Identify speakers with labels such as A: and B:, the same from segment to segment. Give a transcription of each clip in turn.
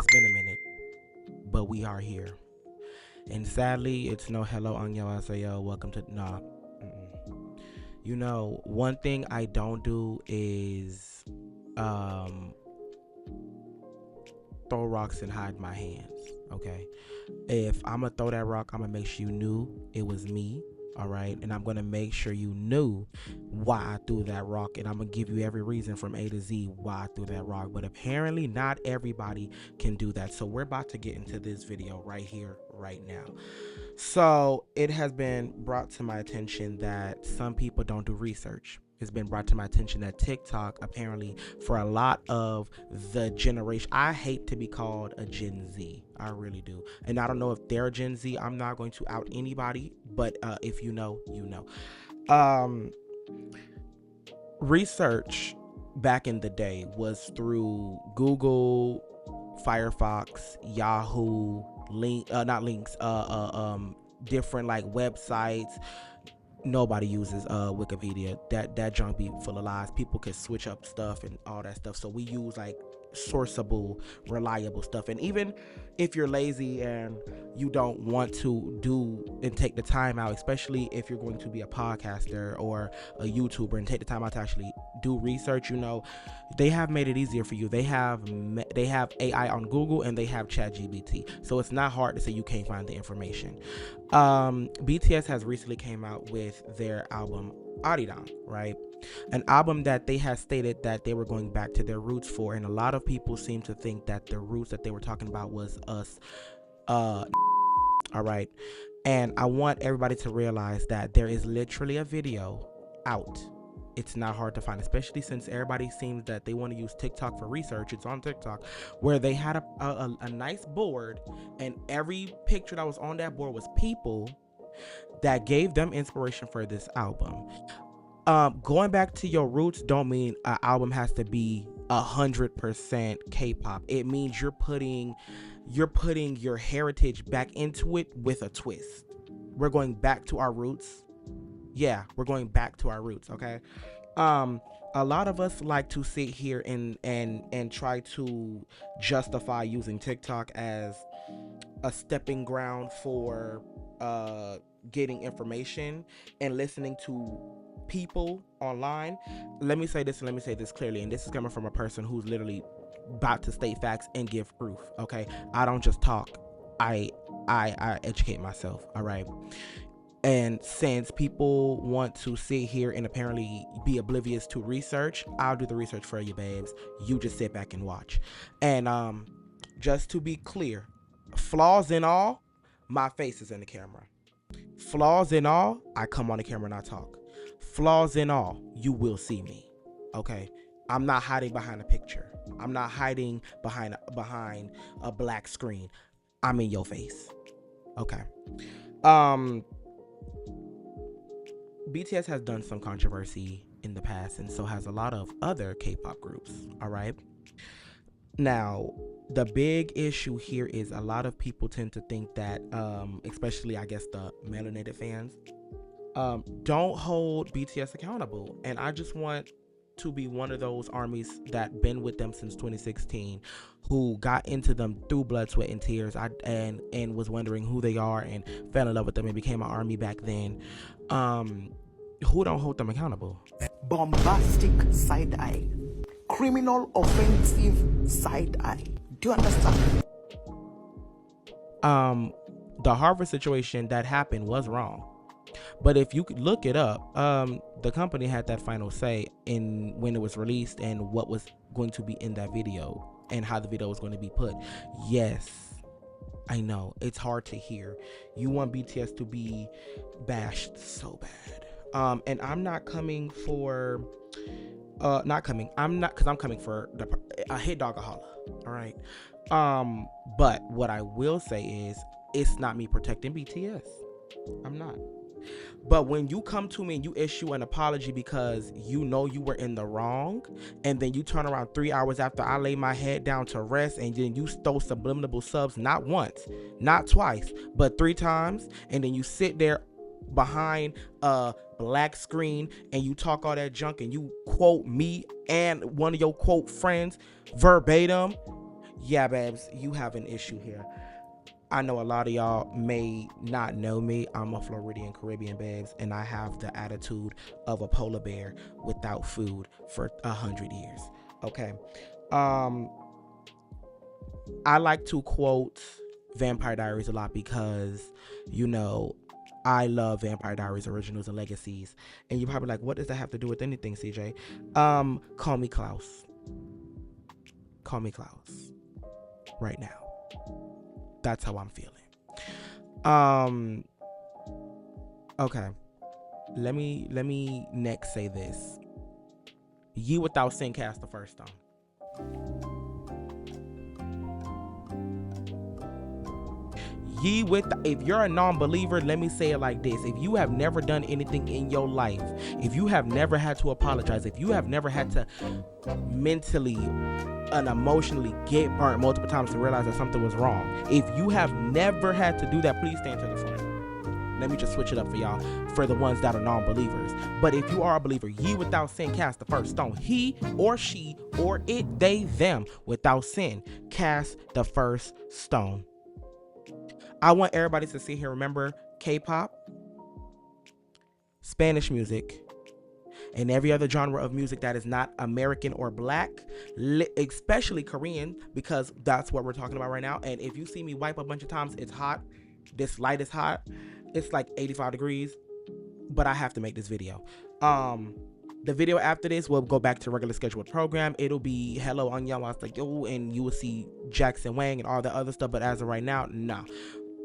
A: It's been a minute, but we are here. And sadly, it's no hello, 안녕하세요, welcome to, nah. You know, one thing I don't do is um, throw rocks and hide my hands, okay? If I'm gonna throw that rock, I'm gonna make sure you knew it was me, all right? And I'm gonna make sure you knew why I threw that rock, and I'm gonna give you every reason from A to Z why I threw that rock. But apparently, not everybody can do that. So we're about to get into this video right here, right now. So it has been brought to my attention that some people don't do research. It's been brought to my attention that TikTok, apparently, for a lot of the generation, I hate to be called a Gen Z. I really do. And I don't know if they're Gen Z. I'm not going to out anybody, but if you know, you know. Research back in the day was through Google, Firefox, Yahoo, different like websites. Nobody uses Wikipedia. That junk be full of lies. People can switch up stuff and all that stuff. So we use like sourceable, reliable stuff. And even if you're lazy and you don't want to do and take the time out, especially if you're going to be a podcaster or a YouTuber and take the time out to actually do research, you know, they have made it easier for you. They have AI on Google and they have ChatGPT, so it's not hard to say you can't find the information. BTS has recently came out with their album Arirang, right? An album that they had stated that they were going back to their roots for, and a lot of people seem to think that the roots that they were talking about was us. All right, and I want everybody to realize that there is literally a video out. It's not hard to find, especially since everybody seems that they want to use TikTok for research. It's on TikTok, where they had a nice board, and every picture that was on that board was people that gave them inspiration for this album. Going back to your roots don't mean an album has to be 100% K-pop. It means you're putting your heritage back into it with a twist. We're going back to our roots. Yeah, we're going back to our roots, okay? A lot of us like to sit here and try to justify using TikTok as a stepping ground for getting information and listening to people online. Let me say this and let me say this clearly, and this is coming from a person who's literally about to state facts and give proof, okay? I don't just talk. I educate myself, all right? And since people want to sit here and apparently be oblivious to research, I'll do the research for you, babes. You just sit back and watch. And just to be clear, flaws and all, my face is in the camera. Flaws and all, I come on the camera and I talk. Flaws and all, you will see me. Okay? I'm not hiding behind a picture. I'm not hiding behind a black screen. I'm in your face. Okay. BTS has done some controversy in the past, and so has a lot of other K-pop groups, all right? Now, the big issue here is a lot of people tend to think that, especially, I guess, the melanated fans, don't hold BTS accountable. And I just want to be one of those armies that been with them since 2016, who got into them through blood, sweat, and tears, and was wondering who they are and fell in love with them and became an army back then. Who don't hold them accountable?
B: Bombastic side eye, criminal offensive side eye. Do you understand?
A: The Harvard situation that happened was wrong. But if you could look it up, the company had that final say in when it was released and what was going to be in that video and how the video was going to be put. Yes, I know it's hard to hear. You want BTS to be bashed so bad. And I'm not coming for, I'm coming for a hit dog a holla. All right. But what I will say is it's not me protecting BTS. I'm not. But when you come to me and you issue an apology because you know you were in the wrong, and then you turn around 3 hours after I lay my head down to rest, and then you stole subliminal subs not once, not twice, but 3 times, and then you sit there behind a black screen and you talk all that junk and you quote me and one of your quote friends verbatim, Yeah, babes, you have an issue here. I know a lot of y'all may not know me. I'm a Floridian Caribbean, babes, and I have the attitude of a polar bear without food for 100 years. Okay. Um, I like to quote Vampire Diaries a lot because, you know, I love Vampire Diaries originals and legacies. And you're probably like, what does that have to do with anything, CJ? Call me Klaus. Call me Klaus. Right now. That's how I'm feeling. Okay. Let me next say this. Ye without sin cast the first stone. Ye with, if you're a non-believer, let me say it like this: if you have never done anything in your life, if you have never had to apologize, if you have never had to mentally and emotionally get burnt multiple times to realize that something was wrong, if you have never had to do that, please stand to the front. Let me just switch it up for y'all, for the ones that are non-believers. But if you are a believer, ye without sin cast the first stone. He or she or it, they, them, without sin, cast the first stone. I want everybody to sit here, remember K-pop, Spanish music, and every other genre of music that is not American or black, especially Korean, because that's what we're talking about right now. And if you see me wipe a bunch of times, it's hot. This light is hot. It's like 85 degrees, but I have to make this video. The video after this will go back to the regular scheduled program. It'll be hello Annyeong, I was like yo, and you will see Jackson Wang and all that other stuff. But as of right now, nah,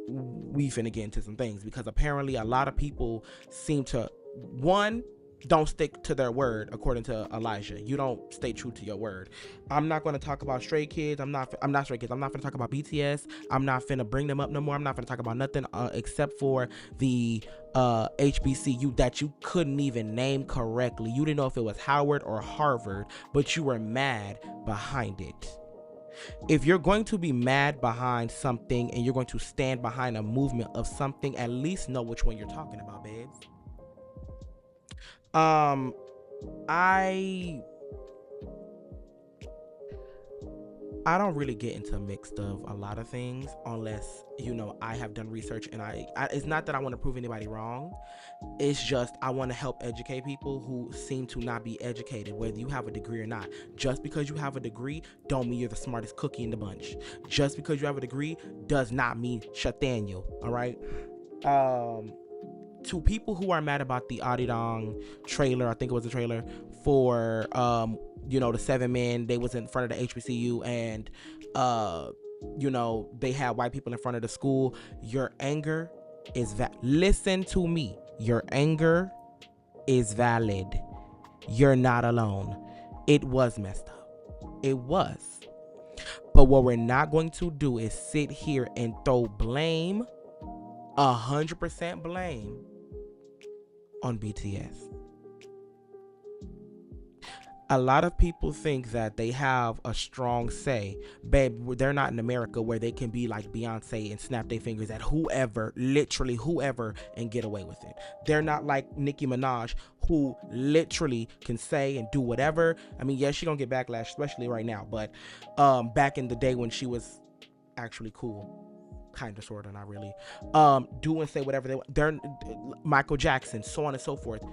A: we finna get into some things because apparently a lot of people seem to, one, don't stick to their word. According to Elijah, you don't stay true to your word. I'm not going to talk about Stray Kids. I'm not Stray Kids. I'm not going to talk about BTS. I'm not finna bring them up no more. I'm not going to talk about nothing except for the HBCU that you couldn't even name correctly. You didn't know if it was Howard or Harvard, but you were mad behind it. If you're going to be mad behind something and you're going to stand behind a movement of something, at least know which one you're talking about, babes. I don't really get into mixed of a lot of things unless, you know, I have done research and I it's not that I want to prove anybody wrong. It's just I want to help educate people who seem to not be educated, whether you have a degree or not. Just because you have a degree don't mean you're the smartest cookie in the bunch. Just because you have a degree does not mean Shathaniel, all right? To people who are mad about the Adidong trailer, I think it was a trailer for you know, the 7 men, they was in front of the HBCU and you know, they had white people in front of the school. Your anger is listen to me. Your anger is valid. You're not alone. It was messed up. It was. But what we're not going to do is sit here and throw blame, 100% blame, on BTS. A lot of people think that they have a strong say. Babe, they're not in America where they can be like Beyonce and snap their fingers at whoever, literally whoever, and get away with it. They're not like Nicki Minaj, who literally can say and do whatever. I mean, yes, she gonna get backlash, especially right now, but back in the day when she was actually cool, kind of, sort of, not really, do and say whatever they want. They're Michael Jackson, so on and so forth.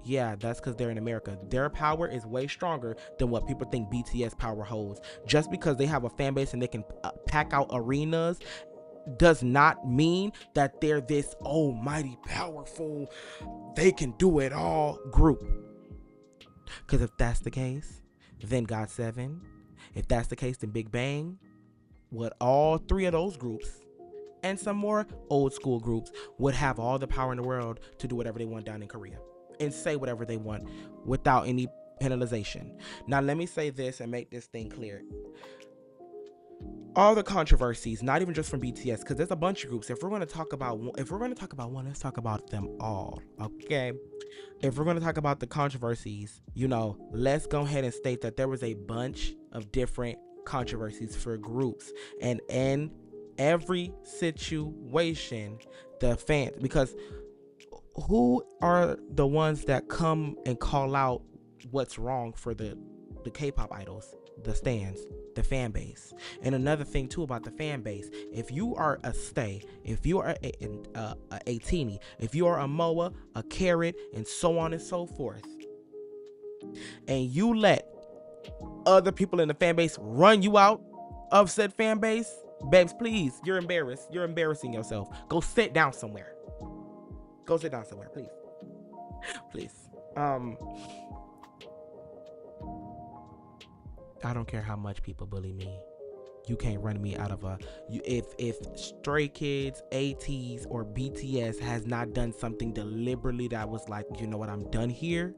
A: Yeah, that's because they're in America. Their power is way stronger than what people think BTS power holds. Just because they have a fan base and they can pack out arenas does not mean that they're this almighty powerful, they can do it all group. Because if that's the case, then GOT7. If that's the case, then Big Bang. What all three of those groups and some more old school groups would have all the power in the world to do whatever they want down in Korea and say whatever they want without any penalization. Now, let me say this and make this thing clear. All the controversies, not even just from BTS, because there's a bunch of groups. If we're going to talk about one, let's talk about them all, okay? If we're going to talk about the controversies, you know, let's go ahead and state that there was a bunch of different controversies for groups, and in every situation, the fans, because who are the ones that come and call out what's wrong for the the K-pop idols, the stans, the fan base. And another thing too about the fan base, if you are a stay, if you are a teeny, if you are a moa, a carrot, and so on and so forth, and you let other people in the fan base run you out of said fan base, babes, please, you're embarrassed. You're embarrassing yourself. Go sit down somewhere. Go sit down somewhere, please. Please. I don't care how much people bully me. You can't run me out of if Stray Kids, ATs, or BTS has not done something deliberately that was like, you know what, I'm done here.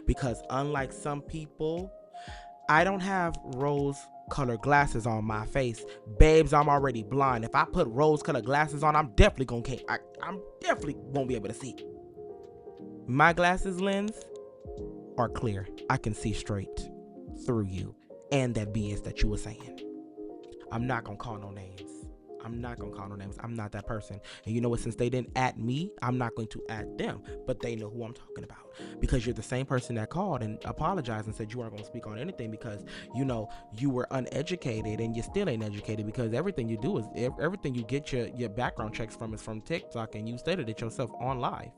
A: Because unlike some people, I don't have rose-colored glasses on my face. Babes, I'm already blind. If I put rose-colored glasses on, I'm definitely won't be able to see. My glasses lens are clear. I can see straight through you and that BS that you were saying. I'm not gonna call no names. I'm not that person. And you know what? Since they didn't at me, I'm not going to at them. But they know who I'm talking about. Because you're the same person that called and apologized and said you weren't going to speak on anything because, you know, you were uneducated and you still ain't educated because everything you do is, everything you get your background checks from is from TikTok, and you stated it yourself on live.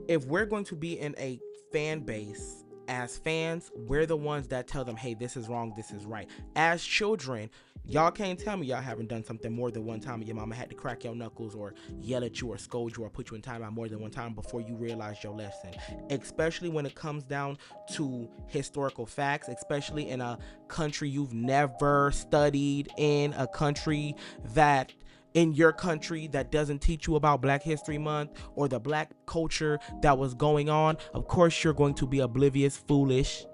A: If we're going to be in a fan base, as fans, we're the ones that tell them, hey, this is wrong, this is right. As children, y'all can't tell me y'all haven't done something more than one time and your mama had to crack your knuckles or yell at you or scold you or put you in timeout more than one time before you realize your lesson. Especially when it comes down to historical facts, especially in a country you've never studied, in a country that in your country that doesn't teach you about Black History Month or the Black culture that was going on. Of course you're going to be oblivious, foolish,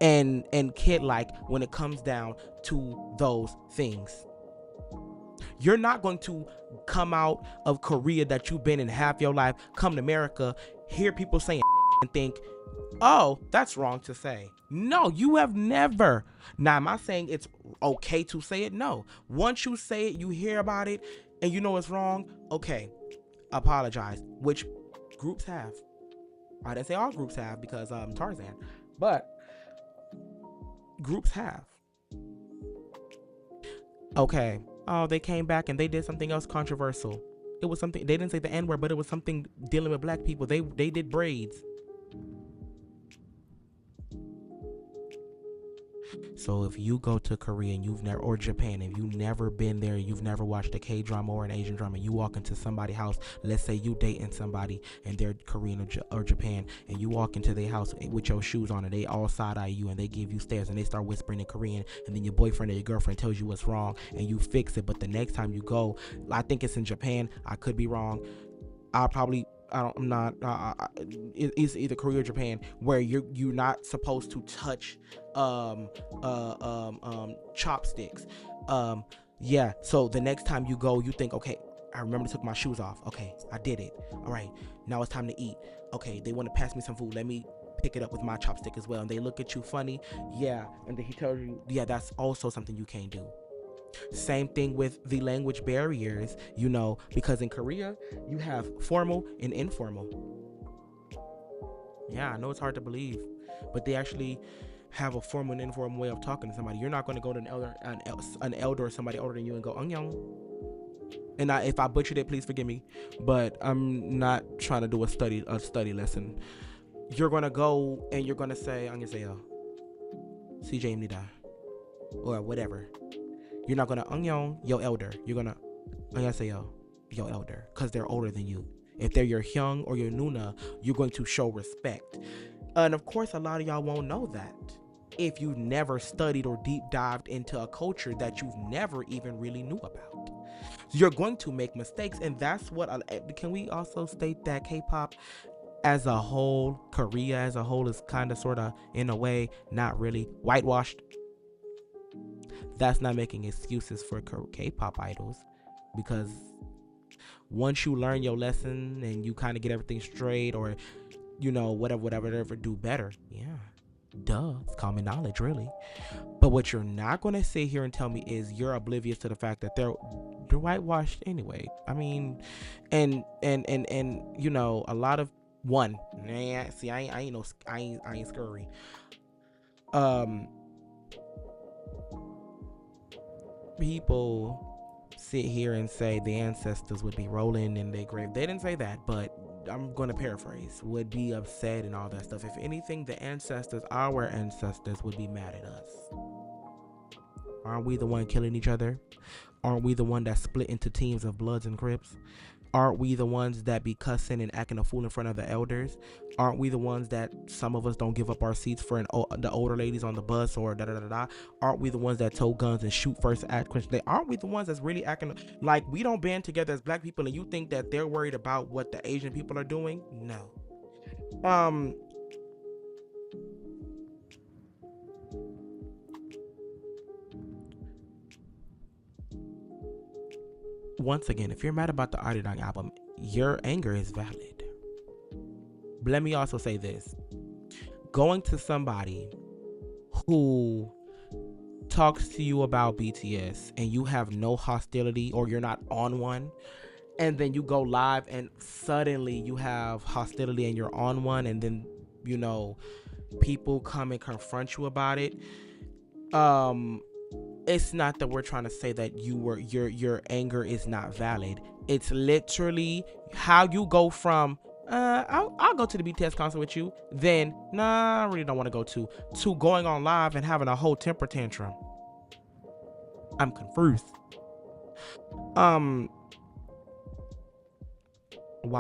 A: and kid-like when it comes down to those things. You're not going to come out of Korea that you've been in half your life, come to America, hear people saying and think, oh, that's wrong to say. No, you have never. Now, am I saying it's okay to say it? No. Once you say it, you hear about it, and you know it's wrong, okay, apologize. Which groups have. I didn't say all groups have because Tarzan, but groups have. Okay. Oh, they came back and they did something else controversial. It was something, they didn't say the N-word, but it was something dealing with Black people. They did braids. So if you go to Korea and you've never, or Japan, if you've never been there, you've never watched a K-drama or an Asian drama, you walk into somebody's house, let's say you dating somebody and they're Korean or Japan, and you walk into their house with your shoes on and they all side-eye you and they give you stares and they start whispering in Korean, and then your boyfriend or your girlfriend tells you what's wrong and you fix it, but the next time you go, I think it's in Japan, I could be wrong, it's either Korea or Japan, where you're not supposed to touch chopsticks. Yeah, so the next time you go, you think, okay, I remember to take my shoes off. Okay, I did it. All right, now it's time to eat. Okay, they want to pass me some food. Let me pick it up with my chopstick as well. And they look at you funny. Yeah, and then he tells you, yeah, that's also something you can't do. Same thing with the language barriers, you know, because in Korea you have formal and informal. Yeah, I know it's hard to believe, but they actually have a formal and informal way of talking to somebody. You're not going to go to an elder or somebody older than you and go "Annyeong." And if I butchered it, please forgive me, but I'm not trying to do a study lesson. You're going to go and you're going to say "안녕하세요, CJ입니다," or whatever. You're not going to "Annyeong, yo elder." You're going to "안녕하세요, yo elder," because they're older than you. If they're your hyung or your nuna, you're going to show respect. And of course, a lot of y'all won't know that if you never studied or deep dived into a culture that you've never even really knew about. You're going to make mistakes, and that's what, can we also state that K-pop as a whole, Korea as a whole, is kind of sort of, in a way, not really whitewashed? That's not making excuses for K-pop idols, because once you learn your lesson and you kind of get everything straight, or you know, whatever, do better. Yeah, duh, it's common knowledge, really. But what you're not going to sit here and tell me is you're oblivious to the fact that they're whitewashed anyway. I mean, and you know, a lot of One. Nah, see, I ain't no, I ain't scurry. Um, People sit here and say the ancestors would be rolling in their grave. They didn't say that, but I'm going to paraphrase. Would be upset and all that stuff. If anything, the ancestors, our ancestors, would be mad at us. Aren't we the one killing each other? Aren't we the one that split into teams of Bloods and Crips? Aren't we the ones that be cussing and acting a fool in front of the elders? Aren't we the ones that some of us don't give up our seats for the older ladies on the bus or da da da da? Aren't we the ones that tow guns and shoot first act question? Aren't we the ones that's really acting like we don't band together as black people? And you think that they're worried about what the Asian people are doing? No. Once again, if you're mad about the Arirang album, your anger is valid. But let me also say this. Going to somebody who talks to you about BTS and you have no hostility or you're not on one, and then you go live and suddenly you have hostility and you're on one, and then, you know, people come and confront you about it. It's not that we're trying to say that your anger is not valid. It's literally how you go from I'll go to the BTS concert with you, then nah, I really don't want to go to going on live and having a whole temper tantrum. I'm confused. While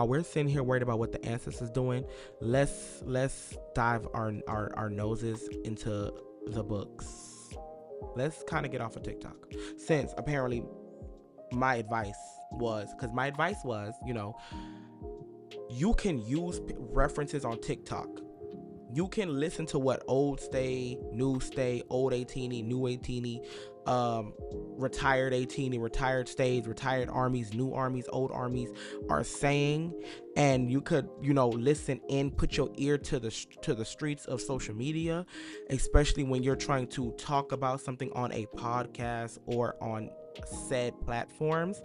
A: we're sitting here worried about what the ancestors doing, let's dive our noses into the books. Let's kind of get off of TikTok, since apparently my advice was, you know, you can use references on TikTok. You can listen to what old stay, new stay, old 18, new 18, retired 18, retired stays, retired armies, new armies, old armies are saying, and you could, you know, listen in, put your ear to the streets of social media, especially when you're trying to talk about something on a podcast or on said platforms.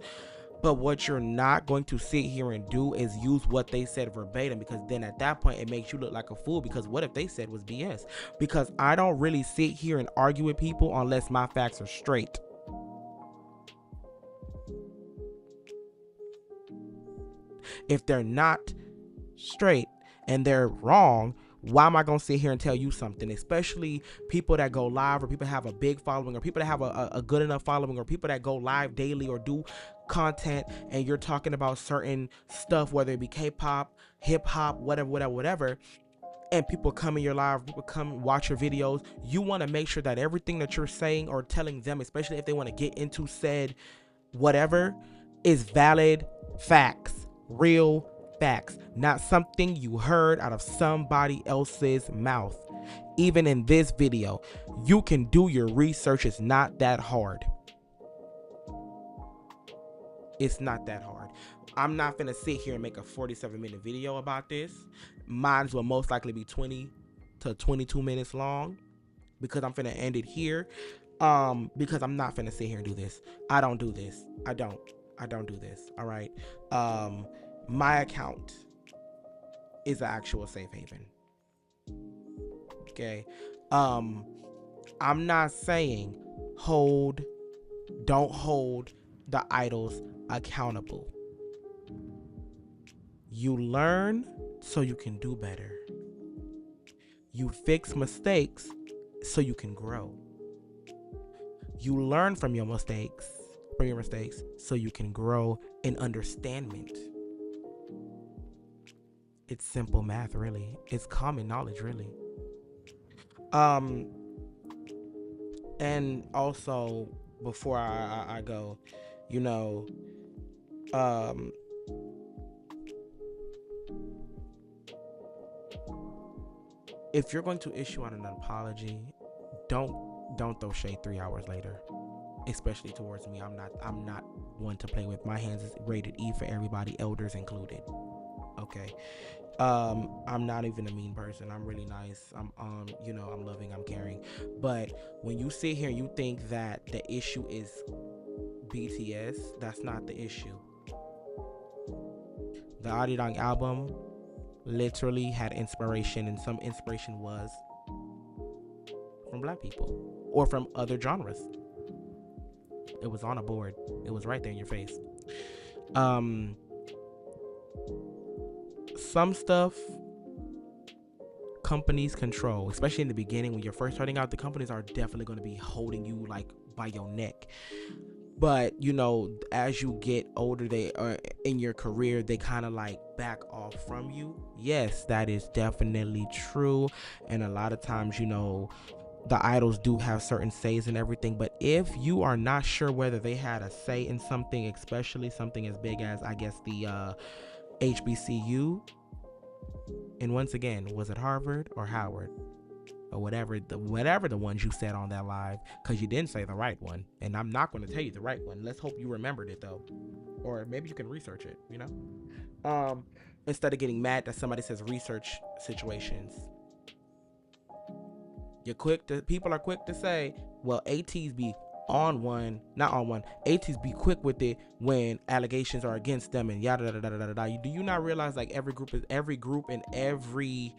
A: But what you're not going to sit here and do is use what they said verbatim, because then at that point it makes you look like a fool, because what if they said was BS? Because I don't really sit here and argue with people unless my facts are straight. If they're not straight and they're wrong, why am I going to sit here and tell you something? Especially people that go live, or people that have a big following, or people that have a good enough following, or people that go live daily or do content, and you're talking about certain stuff, whether it be K-pop, hip-hop, whatever, and people come in your live, people come watch your videos. You want to make sure that everything that you're saying or telling them, especially if they want to get into said whatever, is valid facts, real facts, not something you heard out of somebody else's mouth. Even in this video, you can do your research. It's not that hard. It's not that hard. I'm not gonna sit here and make a 47-minute video about this. Mine will most likely be 20 to 22 minutes long, because I'm finna end it here. Because I'm not finna sit here and do this. I don't do this. I don't do this. All right. My account is an actual safe haven. Okay. I'm not saying don't hold the idols accountable. You learn so you can do better. You fix mistakes so you can grow. You learn from your mistakes so you can grow in understanding. It's simple math, really. It's common knowledge, really. And also, before I go, you know, if you're going to issue out an apology, don't throw shade 3 hours later, especially towards me. I'm not one to play with. My hands is rated E for everybody, elders included. Okay. I'm not even a mean person. I'm really nice. I'm loving, I'm caring. But when you sit here and you think that the issue is BTS, that's not the issue. The Arirang album, literally had inspiration, and some inspiration was from black people or from other genres. It was on a board. It was right there in your face. Some stuff companies control, especially in the beginning when you're first starting out. The companies are definitely going to be holding you like by your neck. But as you get older, they are in your career, they kind of like back off from you. Yes, that is definitely true. And a lot of times, the idols do have certain says and everything. But if you are not sure whether they had a say in something, especially something as big as, I guess, the HBCU, and once again, was it Harvard or Howard? Or whatever the ones you said on that live, because you didn't say the right one, and I'm not going to tell you the right one. Let's hope you remembered it though, or maybe you can research it. Instead of getting mad that somebody says research situations, people are quick to say, well, ATs be on one, not on one. ATs be quick with it when allegations are against them and yada yada yada yada. Do you not realize like every group and every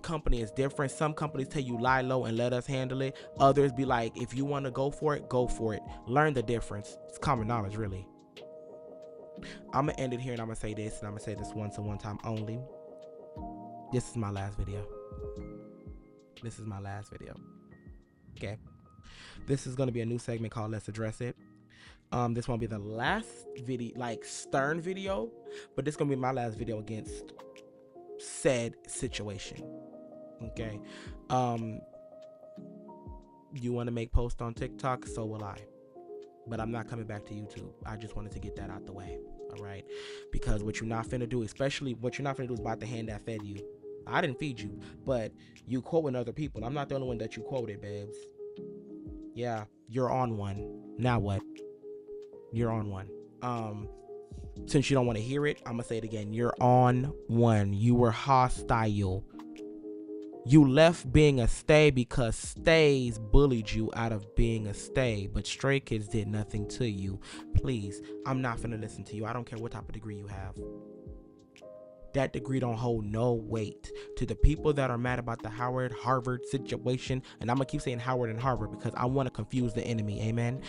A: company is different? Some companies tell you lie low and let us handle it. Others be like, if you want to go for it, go for it. Learn the difference. It's common knowledge, really. I'm gonna end it here, and I'm gonna say this, and I'm gonna say this once and one time only. This is my last video. Okay, this is gonna be a new segment called Let's Address It. This won't be the last video, like stern video, but this is gonna be my last video against said situation. Okay. You want to make posts on TikTok, so will I, but I'm not coming back to YouTube. I just wanted to get that out the way. All right, because what you're not finna do, especially what you're not finna do, is bite the hand that fed you. I didn't feed you, but you quoting other people. I'm not the only one that you quoted, babes. Yeah, you're on one. Now what? You're on one. Since you don't want to hear it, I'm gonna say it again. You're on one. You were hostile. You left being a stay because stays bullied you out of being a stay, but stray kids did nothing to you. Please, I'm not finna listen to you. I don't care what type of degree you have. That degree don't hold no weight. To the people that are mad about the Harvard situation, and I'm gonna keep saying Howard and Harvard because I want to confuse the enemy. Amen.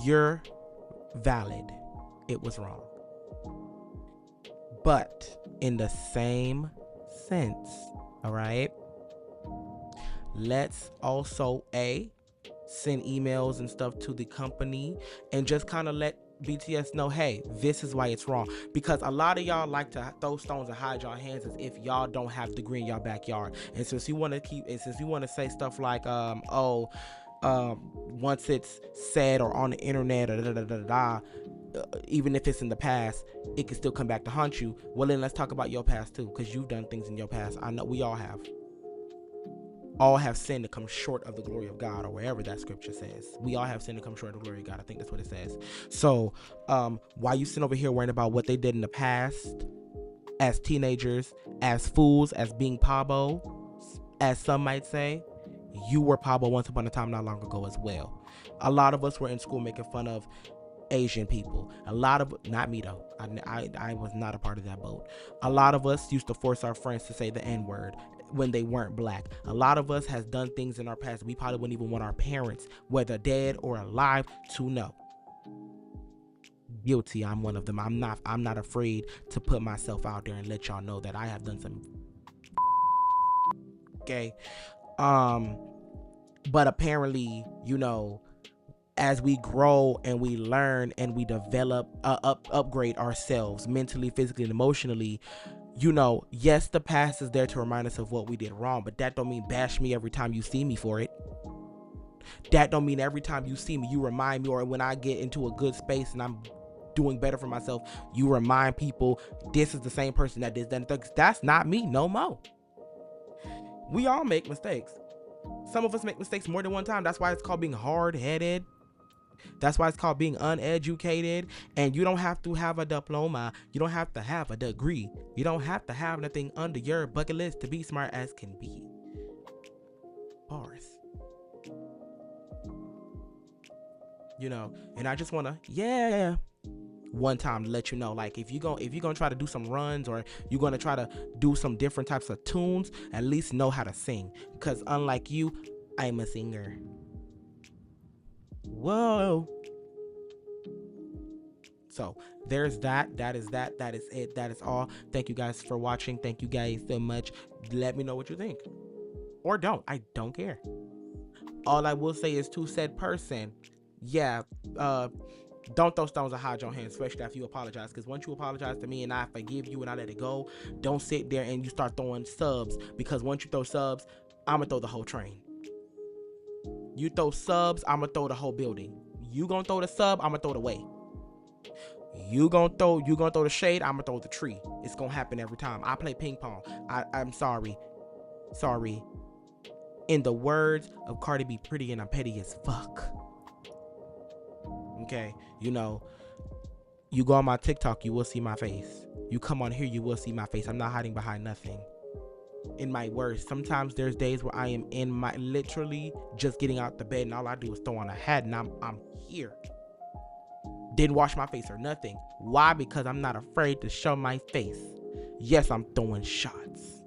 A: You're valid. It was wrong. But in the same sense, all right, let's also send emails and stuff to the company and just kind of let BTS know, hey, this is why it's wrong. Because a lot of y'all like to throw stones and hide your hands as if y'all don't have degree in your backyard. And since you want to say stuff like once it's said or on the internet or even if it's in the past, it can still come back to haunt you. Well, then let's talk about your past too, because you've done things in your past. I know we all have. All have sinned to come short of the glory of God, or wherever that scripture says. We all have sinned to come short of the glory of God. I think that's what it says. So while you sitting over here worrying about what they did in the past as teenagers, as fools, as being Pabo, as some might say, you were Pabo once upon a time not long ago as well. A lot of us were in school making fun of Asian people. Not me though. I was not a part of that boat. A lot of us used to force our friends to say the N-word when they weren't black. A lot of us has done things in our past we probably wouldn't even want our parents, whether dead or alive, to know. Guilty. I'm one of them. I'm not afraid to put myself out there and let y'all know that I have done some. Okay. But apparently, as we grow and we learn and we develop, upgrade ourselves mentally, physically, and emotionally, yes, the past is there to remind us of what we did wrong, but that don't mean bash me every time you see me for it. That don't mean every time you see me, you remind me, or when I get into a good space and I'm doing better for myself, you remind people this is the same person that did that. That's not me no more. We all make mistakes. Some of us make mistakes more than one time. That's why it's called being hard-headed. That's why it's called being uneducated. And you don't have to have a diploma. You don't have to have a degree. You don't have to have nothing under your bucket list to be smart as can be. Bars. And I just want to, one time to let you know, like, if you're gonna try to do some runs or you're gonna try to do some different types of tunes, at least know how to sing, because unlike you, I'm a singer. Whoa. So there's that. That is it. That is all. Thank you guys for watching. Thank you guys so much. Let me know what you think, or don't. I don't care. All I will say is, to said person, yeah, don't throw stones or hide your hands, especially after you apologize. Because once you apologize to me and I forgive you and I let it go, don't sit there and you start throwing subs. Because once you throw subs, I'm going to throw the whole train. You throw subs, I'm going to throw the whole building. You going to throw the sub, I'm going to throw the way. You gonna throw the shade, I'm going to throw the tree. It's going to happen every time. I play ping pong. I'm sorry. Sorry. In the words of Cardi B, pretty and I'm petty as fuck. Okay, you know, you go on my TikTok, you will see my face. You come on here, you will see my face. I'm not hiding behind nothing. In my words, sometimes there's days where I am in my, literally just getting out the bed and all I do is throw on a hat and I'm here. Didn't wash my face or nothing. Why? Because I'm not afraid to show my face. Yes, I'm throwing shots.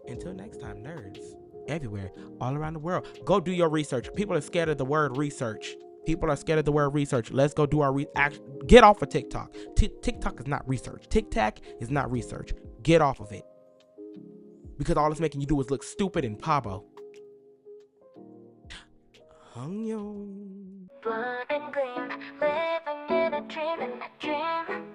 A: Until next time, nerds everywhere, all around the world, go do your research. People are scared of the word research. People are scared of the word research. Let's go do our get off of TikTok. TikTok is not research. TikTok is not research. Get off of it. Because all it's making you do is look stupid and pabo. Hung yo.
C: Blind and green, living in a dream, and a dream.